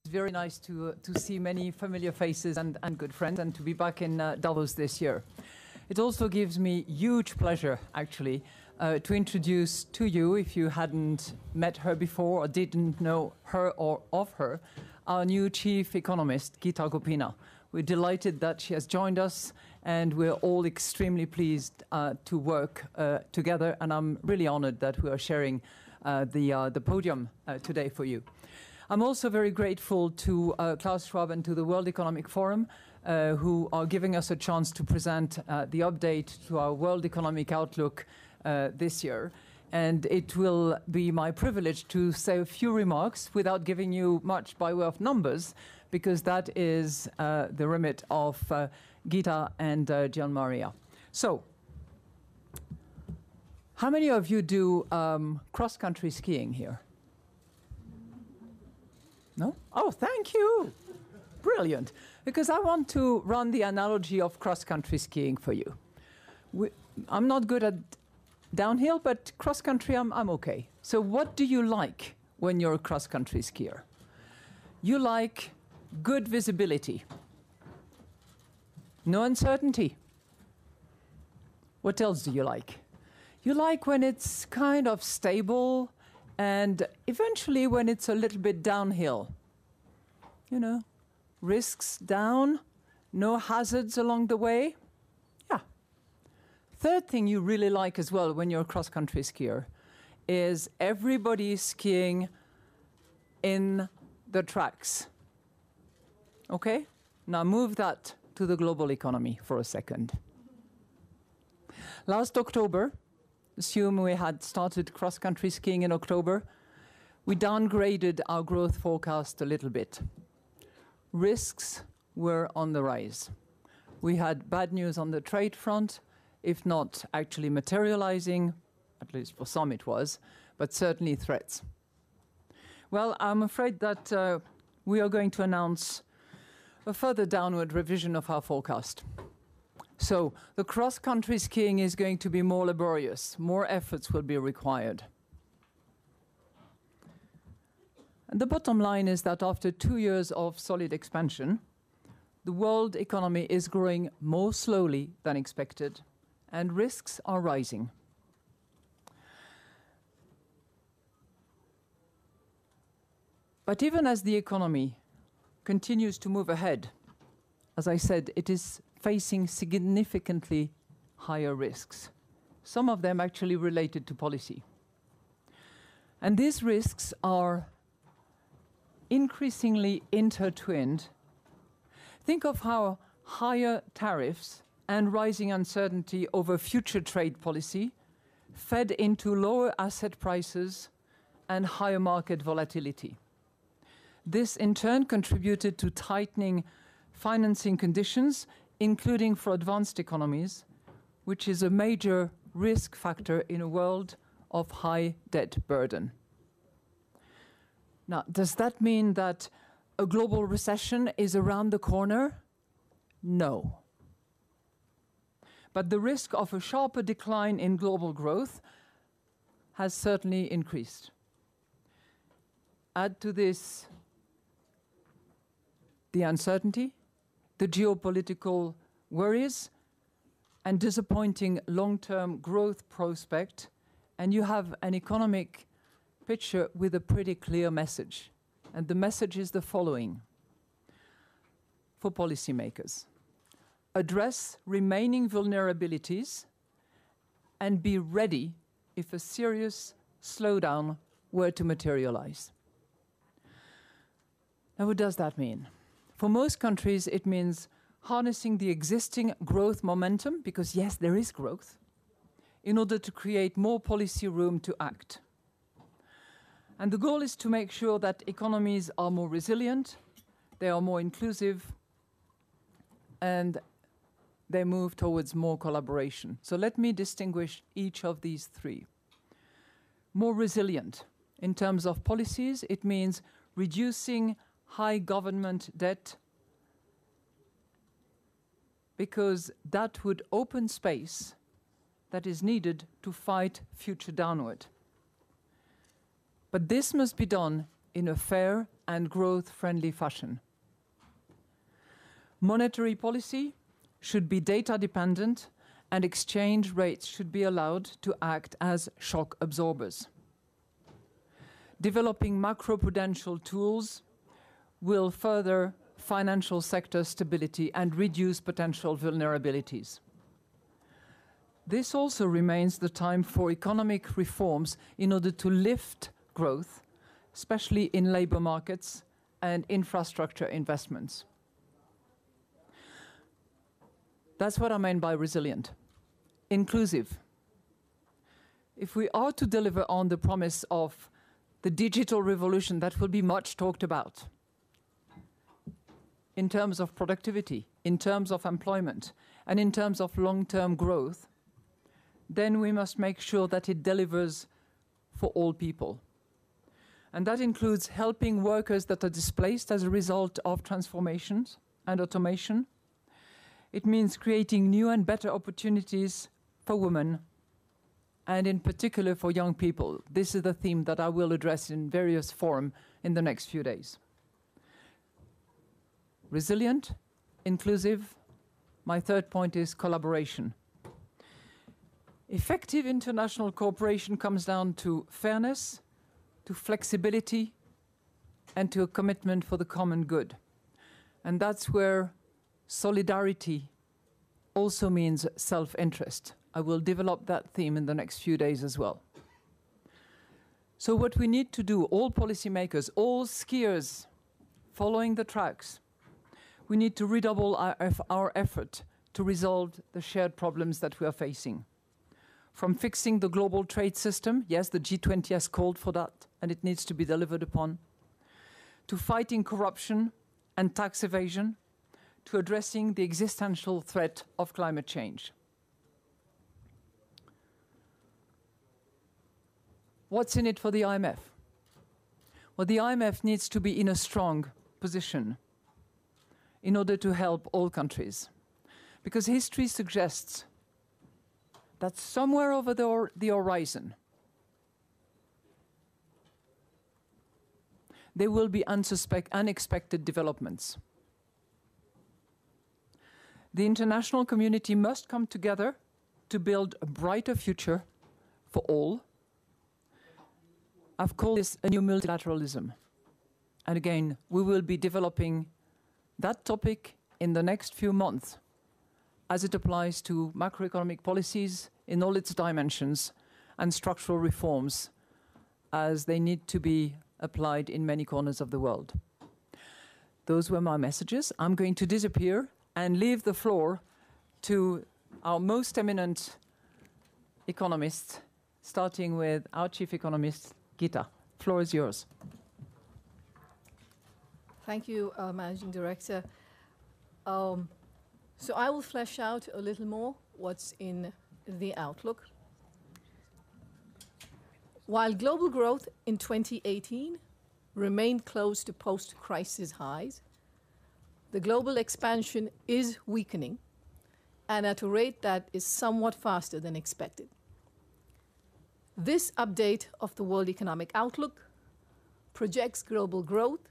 Very nice to see many familiar faces and good friends, and to be back in Davos this year. It also gives me huge pleasure, actually, to introduce to you, if you hadn't met her before or didn't know her or of her, our new chief economist, Geeta Gopinath. We're delighted that she has joined us, and we're all extremely pleased to work together, and I'm really honored that we are sharing the podium today for you. I'm also very grateful to Klaus Schwab and to the World Economic Forum, who are giving us a chance to present the update to our World Economic Outlook this year. And it will be my privilege to say a few remarks without giving you much by way of numbers, because that is the remit of Geeta and Gian Maria. So, how many of you do cross-country skiing here? No? Oh, thank you. Brilliant. Because I want to run the analogy of cross-country skiing for you. I'm not good at downhill, but cross-country, I'm okay. So what do you like when you're a cross-country skier? You like good visibility. No uncertainty. What else do you like? You like when it's kind of stable, and eventually when it's a little bit downhill. You know, risks down, no hazards along the way. Yeah. Third thing you really like as well when you're a cross-country skier is everybody skiing in the tracks. Okay? Now move that to the global economy for a second. Last October, assume we had started cross-country skiing in October, we downgraded our growth forecast a little bit. Risks were on the rise. We had bad news on the trade front, if not actually materializing, at least for some it was, but certainly threats. Well, I'm afraid that we are going to announce a further downward revision of our forecast. So the cross-country skiing is going to be more laborious. More efforts will be required. And the bottom line is that after 2 years of solid expansion, the world economy is growing more slowly than expected, and risks are rising. But even as the economy continues to move ahead, as I said, it is facing significantly higher risks, some of them actually related to policy. And these risks are increasingly intertwined. Think of how higher tariffs and rising uncertainty over future trade policy fed into lower asset prices and higher market volatility. This in turn contributed to tightening financing conditions, including for advanced economies, which is a major risk factor in a world of high debt burden. Now, does that mean that a global recession is around the corner? No. But the risk of a sharper decline in global growth has certainly increased. Add to this the uncertainty, the geopolitical worries, and disappointing long-term growth prospect, and you have an economic picture with a pretty clear message. And the message is the following for policymakers: address remaining vulnerabilities and be ready if a serious slowdown were to materialize. Now, what does that mean? For most countries, it means harnessing the existing growth momentum, because yes, there is growth, in order to create more policy room to act. And the goal is to make sure that economies are more resilient, they are more inclusive, and they move towards more collaboration. So let me distinguish each of these three. More resilient. In terms of policies, it means reducing high government debt, because that would open space that is needed to fight future downward. But this must be done in a fair and growth-friendly fashion. Monetary policy should be data-dependent, and exchange rates should be allowed to act as shock absorbers. Developing macroprudential tools will further financial sector stability and reduce potential vulnerabilities. This also remains the time for economic reforms in order to lift growth, especially in labour markets and infrastructure investments. That's what I mean by resilient. Inclusive. If we are to deliver on the promise of the digital revolution that will be much talked about in terms of productivity, in terms of employment, and in terms of long-term growth, then we must make sure that it delivers for all people. And that includes helping workers that are displaced as a result of transformations and automation. It means creating new and better opportunities for women, and in particular for young people. This is the theme that I will address in various forums in the next few days. Resilient, inclusive. My third point is collaboration. Effective international cooperation comes down to fairness, to flexibility, and to a commitment for the common good. And that's where solidarity also means self-interest. I will develop that theme in the next few days as well. So what we need to do, all policymakers, all skiers following the tracks, we need to redouble our effort to resolve the shared problems that we are facing. From fixing the global trade system, yes, the G20 has called for that, and it needs to be delivered upon, to fighting corruption and tax evasion, to addressing the existential threat of climate change. What's in it for the IMF? Well, the IMF needs to be in a strong position in order to help all countries, because history suggests that somewhere over the horizon there will be unexpected developments. The international community must come together to build a brighter future for all. I've called this a new multilateralism. And again, we will be developing that topic in the next few months as it applies to macroeconomic policies in all its dimensions and structural reforms as they need to be applied in many corners of the world. Those were my messages. I'm going to disappear and leave the floor to our most eminent economists, starting with our chief economist, Gita. Floor is yours. Thank you, Managing Director. So I will flesh out a little more what's in the outlook. While global growth in 2018 remained close to post-crisis highs, the global expansion is weakening and at a rate that is somewhat faster than expected. This update of the World Economic Outlook projects global growth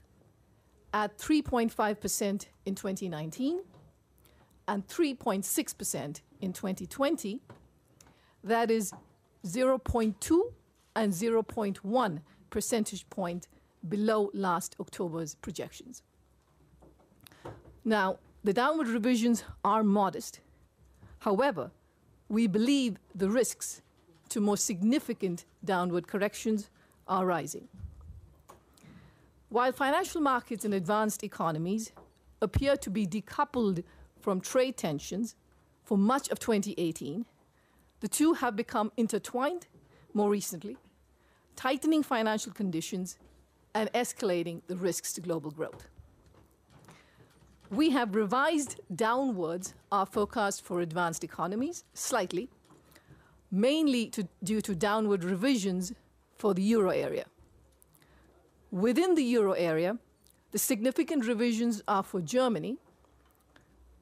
at 3.5% in 2019 and 3.6% in 2020. That is 0.2 and 0.1 percentage point below last October's projections. Now, the downward revisions are modest. However, we believe the risks to more significant downward corrections are rising. While financial markets in advanced economies appear to be decoupled from trade tensions for much of 2018, the two have become intertwined more recently, tightening financial conditions and escalating the risks to global growth. We have revised downwards our forecast for advanced economies slightly, mainly due to downward revisions for the euro area. Within the euro area, the significant revisions are for Germany,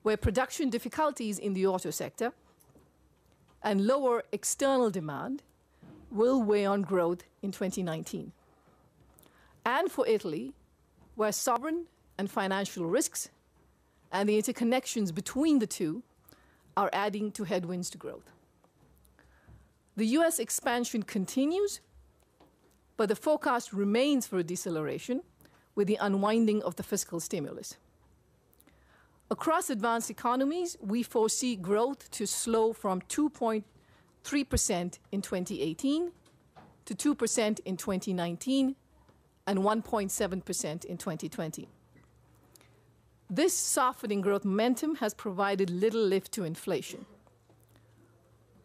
where production difficulties in the auto sector and lower external demand will weigh on growth in 2019. and for Italy, where sovereign and financial risks and the interconnections between the two are adding to headwinds to growth. The US expansion continues, but the forecast remains for a deceleration with the unwinding of the fiscal stimulus. Across advanced economies, we foresee growth to slow from 2.3% in 2018 to 2% in 2019 and 1.7% in 2020. This softening growth momentum has provided little lift to inflation.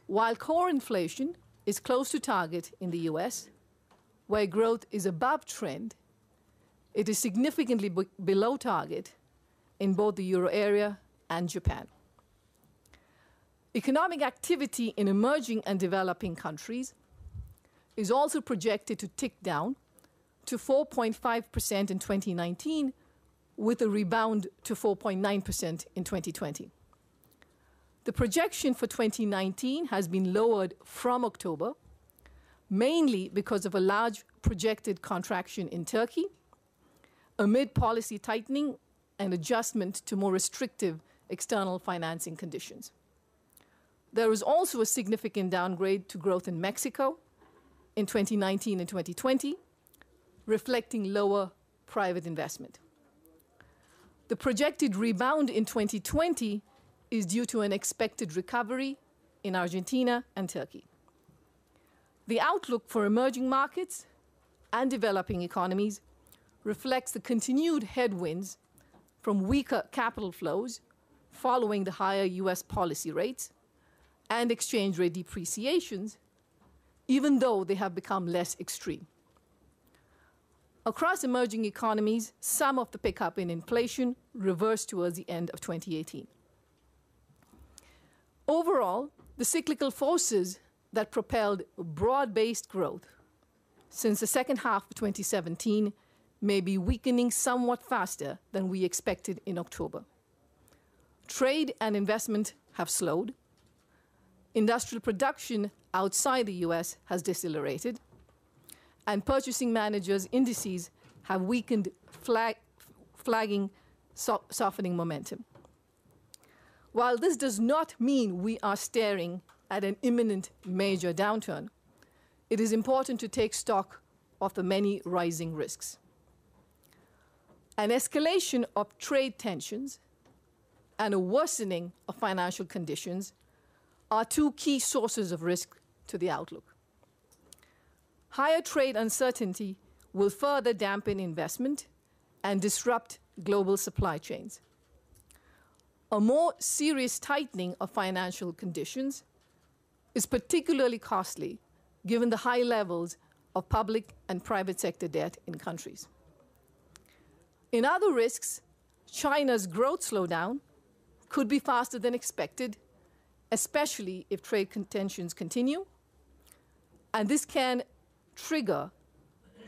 While core inflation is close to target in the US, where growth is above trend, it is significantly below target in both the euro area and Japan. Economic activity in emerging and developing countries is also projected to tick down to 4.5% in 2019, with a rebound to 4.9% in 2020. The projection for 2019 has been lowered from October, mainly because of a large projected contraction in Turkey, amid policy tightening and adjustment to more restrictive external financing conditions. There is also a significant downgrade to growth in Mexico in 2019 and 2020, reflecting lower private investment. The projected rebound in 2020 is due to an expected recovery in Argentina and Turkey. The outlook for emerging markets and developing economies reflects the continued headwinds from weaker capital flows following the higher US policy rates and exchange rate depreciations, even though they have become less extreme. Across emerging economies, some of the pickup in inflation reversed towards the end of 2018. Overall, the cyclical forces that propelled broad-based growth since the second half of 2017 may be weakening somewhat faster than we expected in October. Trade and investment have slowed. Industrial production outside the US has decelerated, and purchasing managers' indices have weakened, flagging softening momentum. While this does not mean we are staring at an imminent major downturn, it is important to take stock of the many rising risks. An escalation of trade tensions and a worsening of financial conditions are two key sources of risk to the outlook. Higher trade uncertainty will further dampen investment and disrupt global supply chains. A more serious tightening of financial conditions is particularly costly given the high levels of public and private sector debt in countries. In other risks, China's growth slowdown could be faster than expected, especially if trade tensions continue, and this can trigger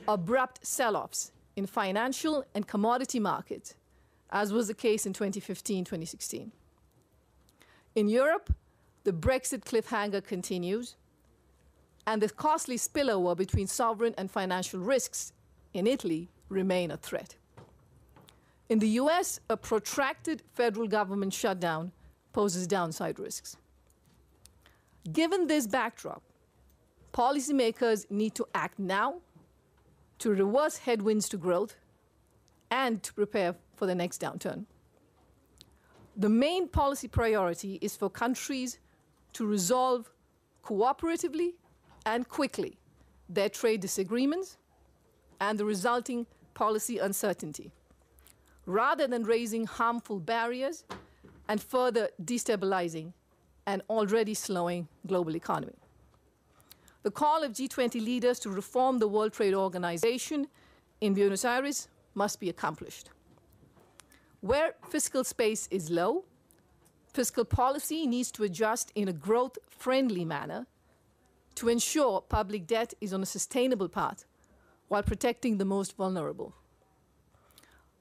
abrupt sell-offs in financial and commodity markets, as was the case in 2015-2016. In Europe, the Brexit cliffhanger continues, and the costly spillover between sovereign and financial risks in Italy remain a threat. In the US, a protracted federal government shutdown poses downside risks. Given this backdrop, policymakers need to act now to reverse headwinds to growth and to prepare for the next downturn. The main policy priority is for countries to resolve cooperatively and quickly their trade disagreements and the resulting policy uncertainty, rather than raising harmful barriers and further destabilizing an already slowing global economy. The call of G20 leaders to reform the World Trade Organization in Buenos Aires must be accomplished. Where fiscal space is low, fiscal policy needs to adjust in a growth-friendly manner to ensure public debt is on a sustainable path while protecting the most vulnerable.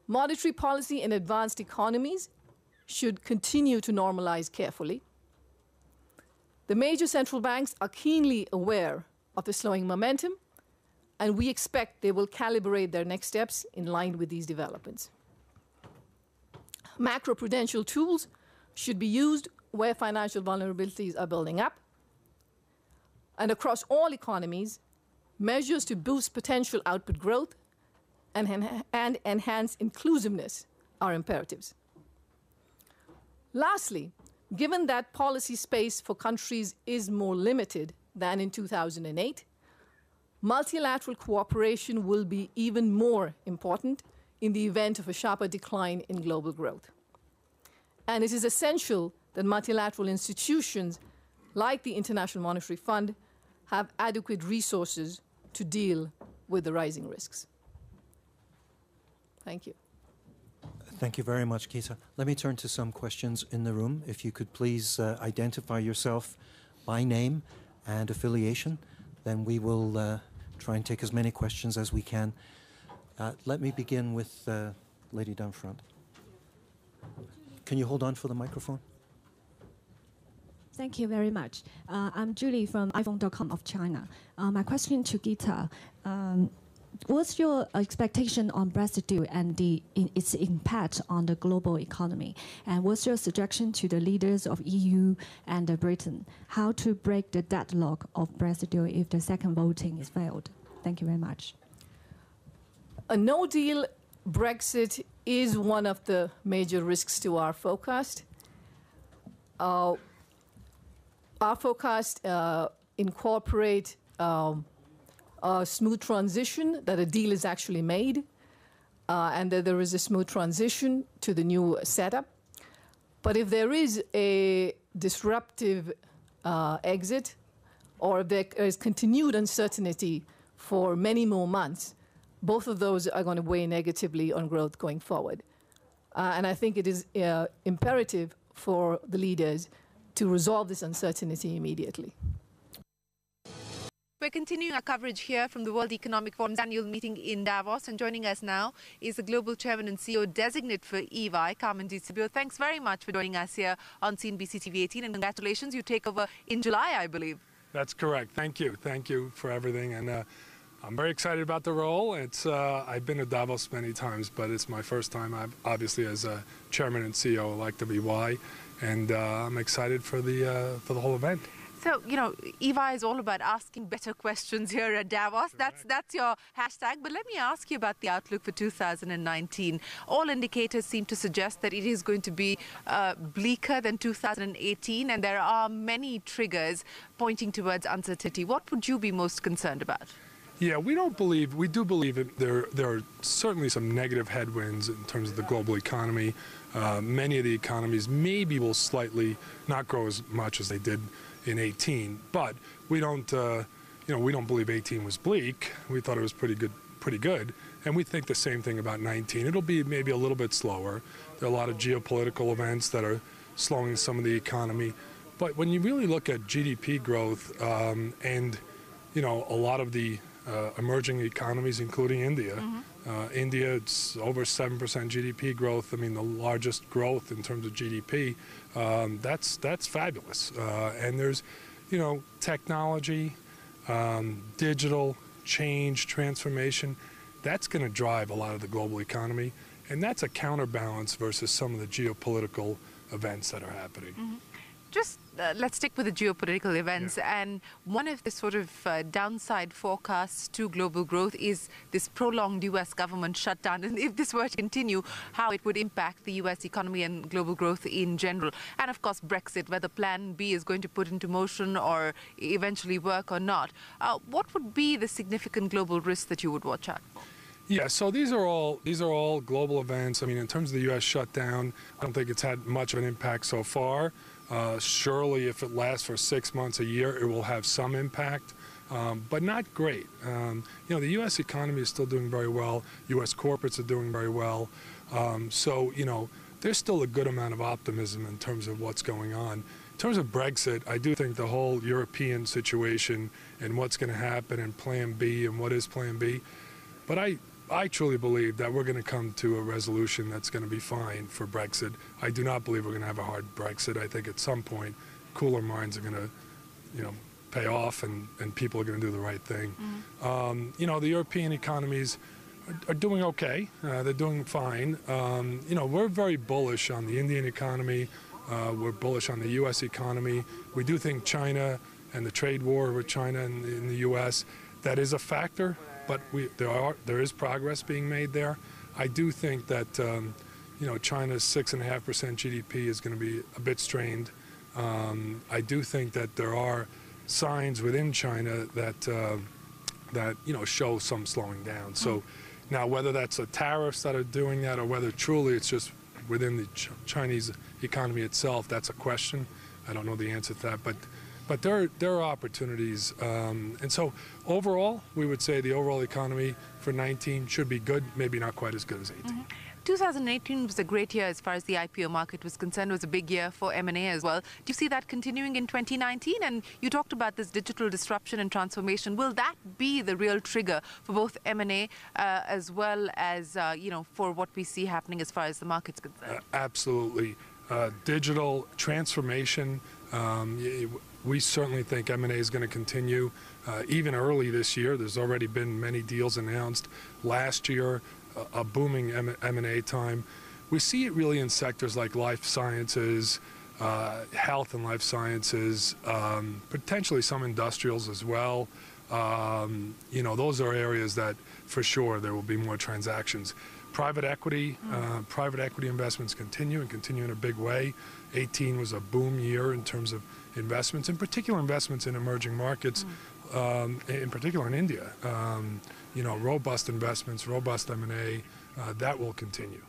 Monetary policy in advanced economies should continue to normalize carefully. The major central banks are keenly aware of the slowing momentum and we expect they will calibrate their next steps in line with these developments. Macroprudential tools should be used where financial vulnerabilities are building up. And across all economies, measures to boost potential output growth and enhance inclusiveness are imperatives. Lastly, given that policy space for countries is more limited than in 2008, multilateral cooperation will be even more important in the event of a sharper decline in global growth. And it is essential that multilateral institutions like the International Monetary Fund have adequate resources to deal with the rising risks. Thank you. Thank you very much, Geeta. Let me turn to some questions in the room. If you could please identify yourself by name and affiliation, then we will try and take as many questions as we can. Let me begin with lady down front. Can you hold on for the microphone? Thank you very much. I'm Julie from iPhone.com of China. My question to Geeta. What's your expectation on Brexit deal and its impact on the global economy? And what's your suggestion to the leaders of EU and Britain how to break the deadlock of Brexit deal if the second voting is failed? Thank you very much. A no-deal Brexit is one of the major risks to our forecast. Our forecast incorporate a smooth transition, that a deal is actually made, and that there is a smooth transition to the new setup. But if there is a disruptive exit, or if there is continued uncertainty for many more months, both of those are going to weigh negatively on growth going forward. And I think it is imperative for the leaders to resolve this uncertainty immediately. We're continuing our coverage here from the World Economic Forum's annual meeting in Davos, and joining us now is the Global Chairman and CEO designate for EY, Carmen DiCibio. Thanks very much for joining us here on CNBC TV 18, and congratulations, you take over in July, I believe. That's correct. Thank you for everything, and I'm very excited about the role. It's I've been to Davos many times, but it's my first time, obviously, as a Chairman and CEO elect of EY, and I'm excited for the whole event. So, you know, EY is all about asking better questions here at Davos. That's your hashtag. But let me ask you about the outlook for 2019. All indicators seem to suggest that it is going to be bleaker than 2018, and there are many triggers pointing towards uncertainty. What would you be most concerned about? Yeah, we do believe that there are certainly some negative headwinds in terms of the global economy. Many of the economies maybe will slightly not grow as much as they did in 18, but we don't believe 18 was bleak. We thought it was pretty good, and we think the same thing about 19. It'll be maybe a little bit slower. There are a lot of geopolitical events that are slowing some of the economy, but when you really look at GDP growth and a lot of the emerging economies, including India. India, it's over 7% GDP growth. I mean, the largest growth in terms of GDP. That's fabulous. And there's, technology, digital change, transformation. That's going to drive a lot of the global economy, and that's a counterbalance versus some of the geopolitical events that are happening. Just let's stick with the geopolitical events. Yeah. And one of the sort of downside forecasts to global growth is this prolonged U.S. government shutdown. And if this were to continue, how it would impact the U.S. economy and global growth in general. And of course, Brexit, whether Plan B is going to put into motion or eventually work or not. What would be the significant global risks that you would watch out for? Yeah, so these are all global events. I mean, in terms of the U.S. shutdown, I don't think it's had much of an impact so far. Surely, if it lasts for 6 months, a year, it will have some impact, but not great. The U.S. economy is still doing very well. U.S. corporates are doing very well. So, there's still a good amount of optimism in terms of what's going on. In terms of Brexit, I do think the whole European situation and what's going to happen and Plan B and what is Plan B, but I truly believe that we're going to come to a resolution that's going to be fine for Brexit. I do not believe we're going to have a hard Brexit. I think at some point, cooler minds are going to, pay off, and people are going to do the right thing. You know, the European economies are doing okay. They're doing fine. You know, we're very bullish on the Indian economy. We're bullish on the U.S. economy. We do think China and the trade war with China and in the U.S., that is a factor, but there is progress being made there. I do think that you know, China's 6.5% GDP is going to be a bit strained. I do think that there are signs within China that you know, show some slowing down. So now, whether that's the tariffs that are doing that, or whether truly it's just within the Chinese economy itself, that's a question. I don't know the answer to that, but there are opportunities, and so overall, we would say the overall economy for 19 should be good, maybe not quite as good as 18. 2018 was a great year as far as the IPO market was concerned. It was a big year for M&A as well. Do you see that continuing in 2019? And you talked about this digital disruption and transformation. Will that be the real trigger for both M&A as well as, you know, for what we see happening as far as the market's concerned? Absolutely. Digital transformation, we certainly think M&A is going to continue. Even early this year, there's already been many deals announced. Last year, a booming M&A time. We see it really in sectors like life sciences, health and life sciences, potentially some industrials as well. You know, those are areas that for sure there will be more transactions. Private equity investments continue in a big way. 18 was a boom year in terms of investments, in particular investments in emerging markets, in particular in India. You know, robust investments, robust M&A, that will continue.